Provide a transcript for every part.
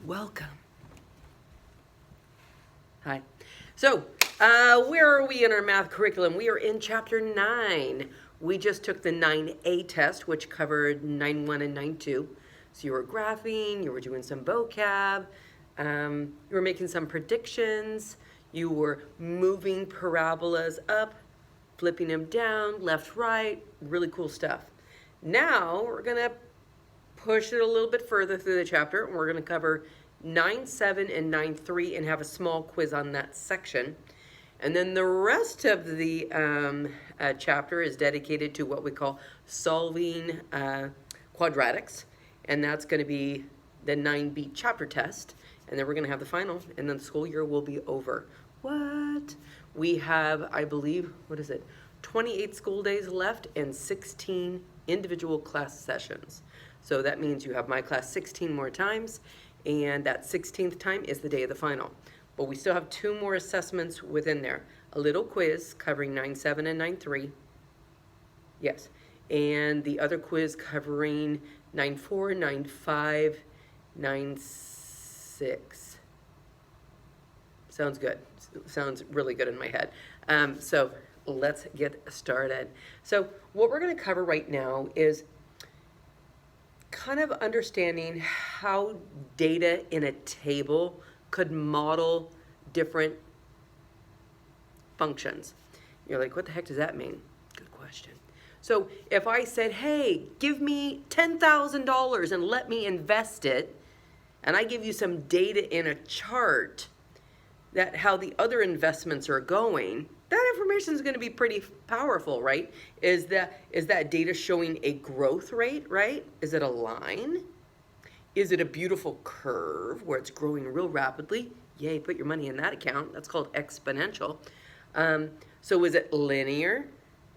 Welcome. Hi. So, where are we in our math curriculum? We are in chapter 9. We just took the 9A test, which covered 9.1 and 9.2. So you were graphing, you were doing some vocab, you were making some predictions, you were moving parabolas up, flipping them down, left, right, really cool stuff. Now we're going to push it a little bit further through the chapter, and we're going to cover 9.7 and 9.3 and have a small quiz on that section. And then the rest of the chapter is dedicated to what we call solving quadratics, and that's going to be the 9B chapter test. And then we're going to have the final, and then the school year will be over. What? We have, I believe, 28 school days left and 16 individual class sessions. So that means you have my class 16 more times, and that 16th time is the day of the final. But we still have 2 more assessments within there. A little quiz covering 9.7 and 9.3. Yes. And the other quiz covering 9.4, 9.5, 9.6. Sounds good. Sounds really good in my head. So let's get started. So what we're going to cover right now is kind of understanding how data in a table could model different functions. You're like, what the heck does that mean? Good question. So if I said, hey, give me $10,000 and let me invest it, and I give you some data in a chart that how the other investments are going, that information is going to be pretty powerful, right? Is that data showing a growth rate, right? Is it a line? Is it a beautiful curve where it's growing real rapidly? Yay, put your money in that account. That's called exponential. So is it linear?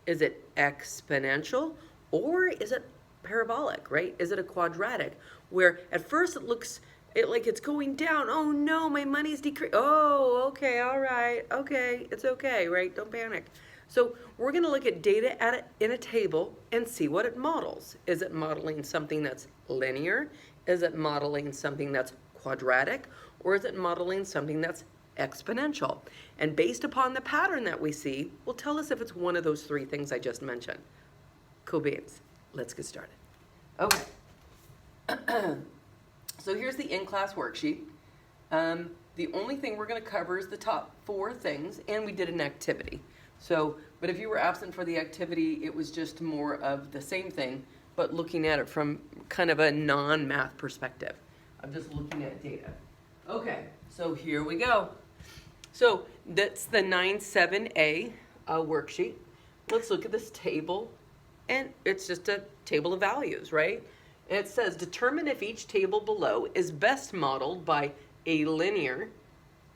Is it exponential? Or is it parabolic, right? Is it a quadratic? Where at first it looks like it's going down. Oh no, my money's decreasing. Oh, okay, all right, okay, it's okay, right? Don't panic. So we're going to look at data in a table and see what it models. Is it modeling something that's linear? Is it modeling something that's quadratic? Or is it modeling something that's exponential? And based upon the pattern that we see, will tell us if it's one of those 3 things I just mentioned. Cool beans. Let's get started. Okay. So here's the in-class worksheet. The only thing we're going to cover is the top 4 things, and we did an activity. So, but if you were absent for the activity, it was just more of the same thing, but looking at it from kind of a non-math perspective. I'm just looking at data. Okay, so here we go. So that's the 9.7a worksheet. Let's look at this table, and it's just a table of values, right? And it says, determine if each table below is best modeled by a linear,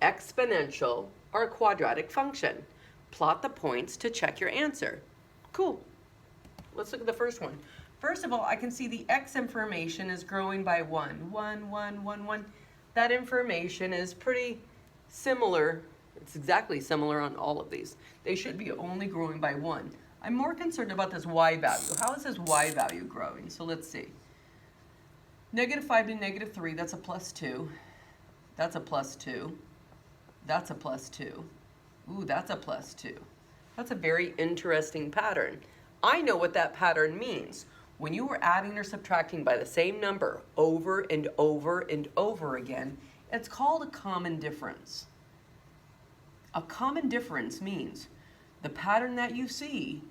exponential, or quadratic function. Plot the points to check your answer. Cool. Let's look at the first one. First of all, I can see the x information is growing by 1. 1, 1, 1, 1. That information is pretty similar. It's exactly similar on all of these. They should be only growing by 1. I'm more concerned about this y value. How is this y value growing? So let's see. -5 to -3, that's a +2. That's a +2. That's a +2. Ooh, that's a +2. That's a very interesting pattern. I know what that pattern means. When you were adding or subtracting by the same number over and over and over again, it's called a common difference. A common difference means the pattern that you see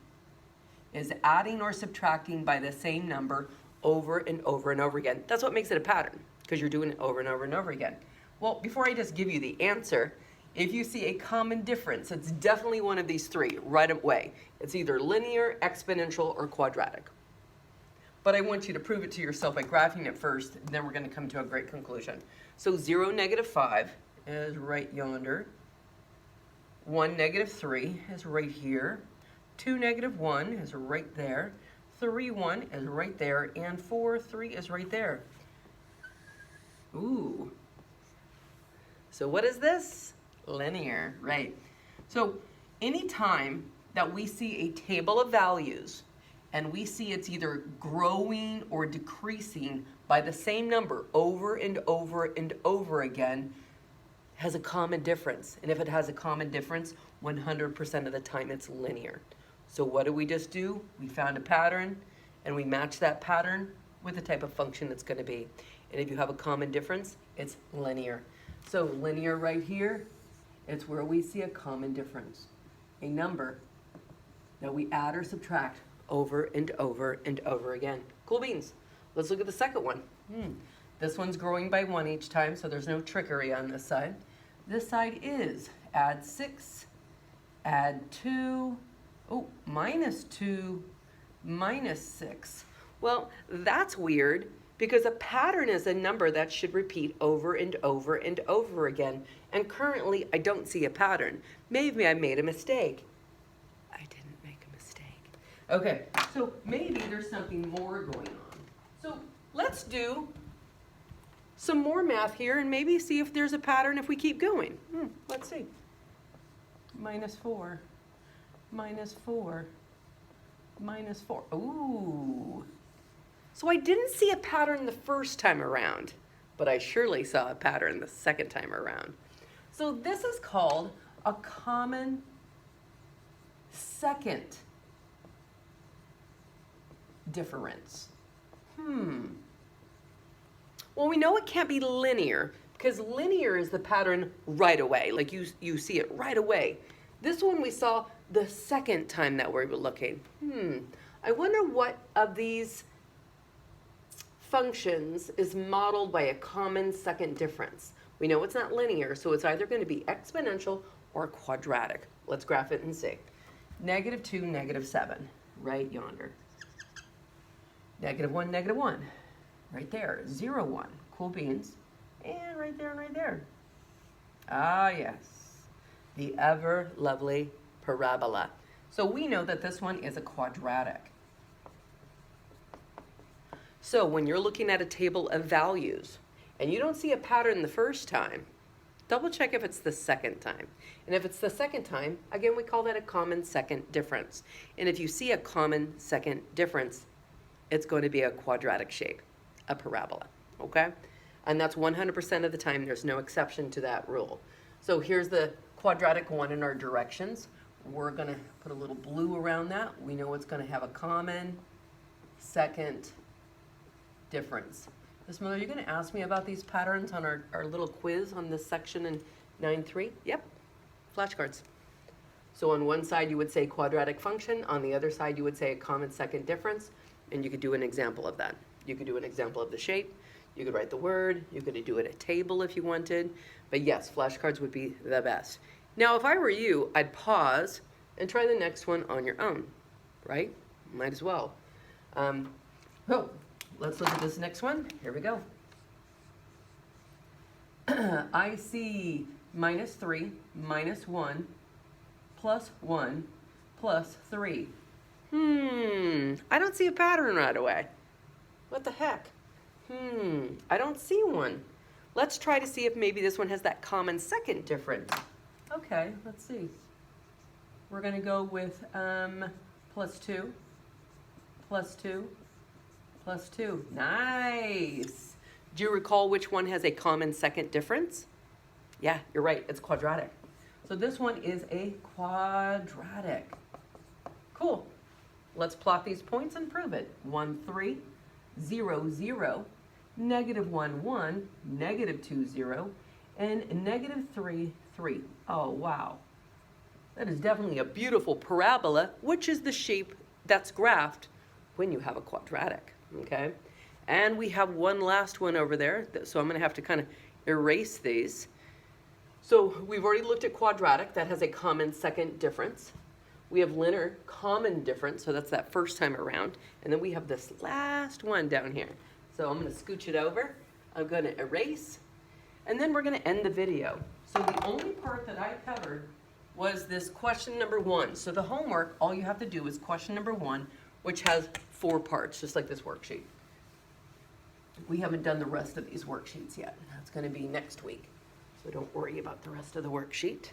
is adding or subtracting by the same number over and over and over again. That's what makes it a pattern, because you're doing it over and over and over again. Well, before I just give you the answer, if you see a common difference, it's definitely one of these 3 right away. It's either linear, exponential, or quadratic. But I want you to prove it to yourself by graphing it first, and then we're going to come to a great conclusion. So 0, -5 is right yonder. 1, -3 is right here. 2, -1 is right there. 3, 1 is right there. And 4, 3 is right there. Ooh. So what is this? Linear, right? So anytime that we see a table of values and we see it's either growing or decreasing by the same number over and over and over again, has a common difference. And if it has a common difference, 100% of the time it's linear. So what do we just do? We found a pattern, and we match that pattern with the type of function it's going to be. And if you have a common difference, it's linear. So linear right here, it's where we see a common difference. A number that we add or subtract over and over and over again. Cool beans. Let's look at the second one. This one's growing by 1 each time, so there's no trickery on this side. This side is add 6, add 2, minus 2, minus 6. Well, that's weird because a pattern is a number that should repeat over and over and over again. And currently, I don't see a pattern. Maybe I made a mistake. I didn't make a mistake. Okay, so maybe there's something more going on. So let's do some more math here and maybe see if there's a pattern if we keep going. Let's see. Minus 4, minus 4, minus 4. Ooh. So I didn't see a pattern the first time around, but I surely saw a pattern the second time around. So this is called a common second difference. Well, we know it can't be linear because linear is the pattern right away. Like you see it right away. This one we saw the second time that we were looking. I wonder what of these functions is modeled by a common second difference. We know it's not linear, so it's either going to be exponential or quadratic. Let's graph it and see. -2, -7, right yonder. -1, -1, right there. 0, 1, cool beans. And right there and right there. Ah, yes, the ever lovely parabola. So we know that this one is a quadratic. So when you're looking at a table of values and you don't see a pattern the first time, double check if it's the second time. And if it's the second time, again, we call that a common second difference. And if you see a common second difference, it's going to be a quadratic shape, a parabola, okay? And that's 100% of the time. There's no exception to that rule. So here's the quadratic one in our directions. We're going to put a little blue around that. We know it's going to have a common second difference. Ms. Miller, you're going to ask me about these patterns on our little quiz on this section in 9.3? Yep, flashcards. So on one side you would say quadratic function, on the other side you would say a common second difference, and you could do an example of that. You could do an example of the shape, you could write the word, you could do it a table if you wanted, but yes, flashcards would be the best. Now if I were you, I'd pause and try the next one on your own, right? Might as well. Let's look at this next one. Here we go. I see -3, -1, +1, +3. I don't see a pattern right away. What the heck? I don't see one. Let's try to see if maybe this one has that common second difference. Okay, let's see. We're going to go with +2, +2, +2. Nice. Do you recall which one has a common second difference? Yeah, you're right. It's quadratic. So this one is a quadratic. Cool. Let's plot these points and prove it. 1, 3, 0, 0, -1, 1, -2, 0, and -3, 3. Oh, wow. That is definitely a beautiful parabola, which is the shape that's graphed when you have a quadratic, okay? And we have one last one over there, so I'm going to have to kind of erase these. So we've already looked at quadratic. That has a common second difference. We have linear common difference, so that's that first time around. And then we have this last one down here. So I'm going to scooch it over. I'm going to erase. And then we're going to end the video. So the only part that I covered was this question number 1. So the homework, all you have to do is question number 1, which has 4 parts, just like this worksheet. We haven't done the rest of these worksheets yet. That's going to be next week. So don't worry about the rest of the worksheet.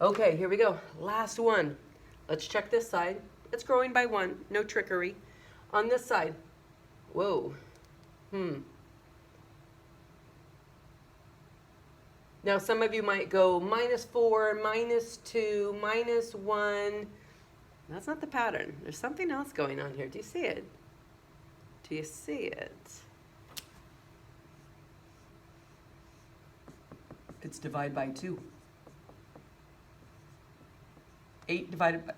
Okay, here we go. Last one. Let's check this side. It's growing by 1, no trickery. On this side. Whoa. Now some of you might go -4, -2, -1. That's not the pattern. There's something else going on here. Do you see it? Do you see it? It's divide by 2. 8 divided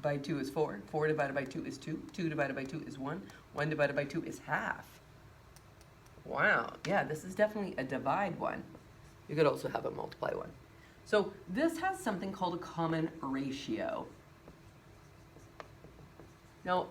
by 2 is 4. 4 divided by 2 is 2. 2 divided by 2 is 1. 1 divided by 2 is half. Wow. Yeah, this is definitely a divide one. You could also have a multiply one. So this has something called a common ratio. Now,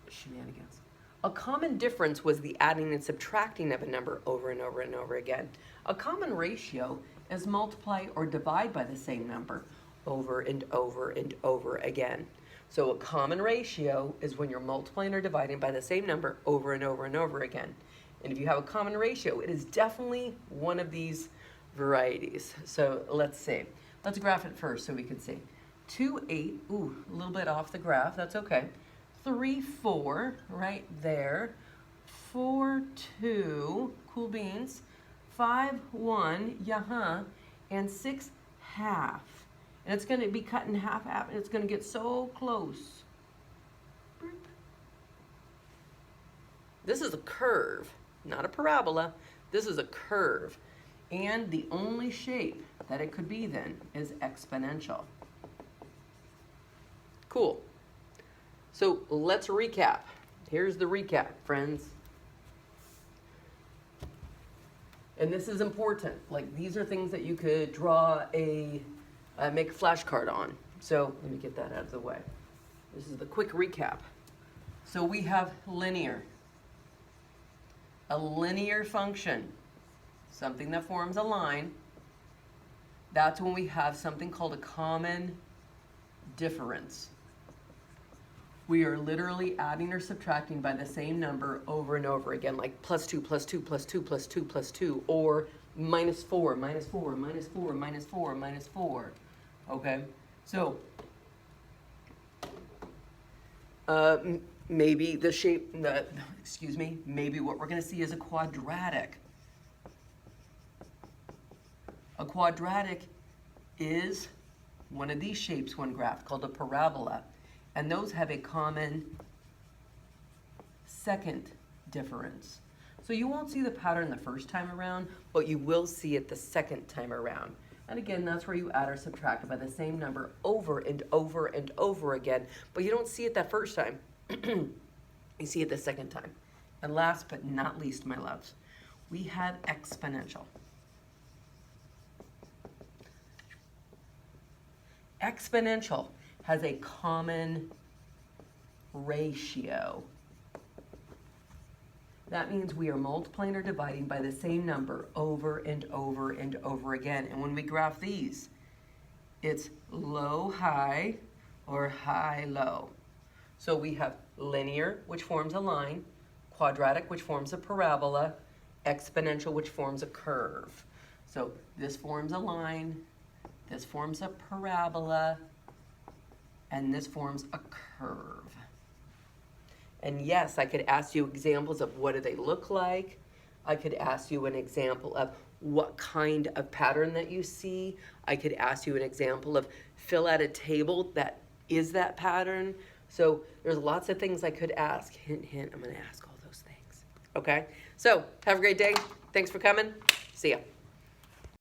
shenanigans. A common difference was the adding and subtracting of a number over and over and over again. A common ratio is multiply or divide by the same number over and over and over again. So a common ratio is when you're multiplying or dividing by the same number over and over and over again. And if you have a common ratio, it is definitely one of these varieties. So let's see. Let's graph it first so we can see. 2, 8, ooh, a little bit off the graph, that's okay. 3, 4, right there. 4, 2, cool beans. 5, 1, yeah, and 6, half. And it's going to be cut in half, and it's going to get so close. This is a curve, not a parabola. This is a curve. And the only shape that it could be then is exponential. Cool. So let's recap. Here's the recap, friends. And this is important. Like, these are things that you could draw make a flashcard on. So let me get that out of the way. This is the quick recap. So we have linear. A linear function, something that forms a line. That's when we have something called a common difference. We are literally adding or subtracting by the same number over and over again, like +2, +2, +2, +2, +2, or -4, -4, -4, -4, -4. Okay? So, maybe the shape, maybe what we're going to see is a quadratic. A quadratic is one of these shapes when graphed, called a parabola. And those have a common second difference. So you won't see the pattern the first time around, but you will see it the second time around. And again, that's where you add or subtract by the same number over and over and over again, but you don't see it that first time. You see it the second time. And last but not least, my loves, we have exponential. Exponential has a common ratio. That means we are multiplying or dividing by the same number over and over and over again. And when we graph these, it's low, high, or high, low. So we have linear, which forms a line, quadratic, which forms a parabola, exponential, which forms a curve. So this forms a line, this forms a parabola, and this forms a curve. And yes, I could ask you examples of what do they look like. I could ask you an example of what kind of pattern that you see. I could ask you an example of fill out a table that is that pattern. So there's lots of things I could ask. Hint, hint, I'm going to ask all those things. Okay? So have a great day. Thanks for coming. See ya.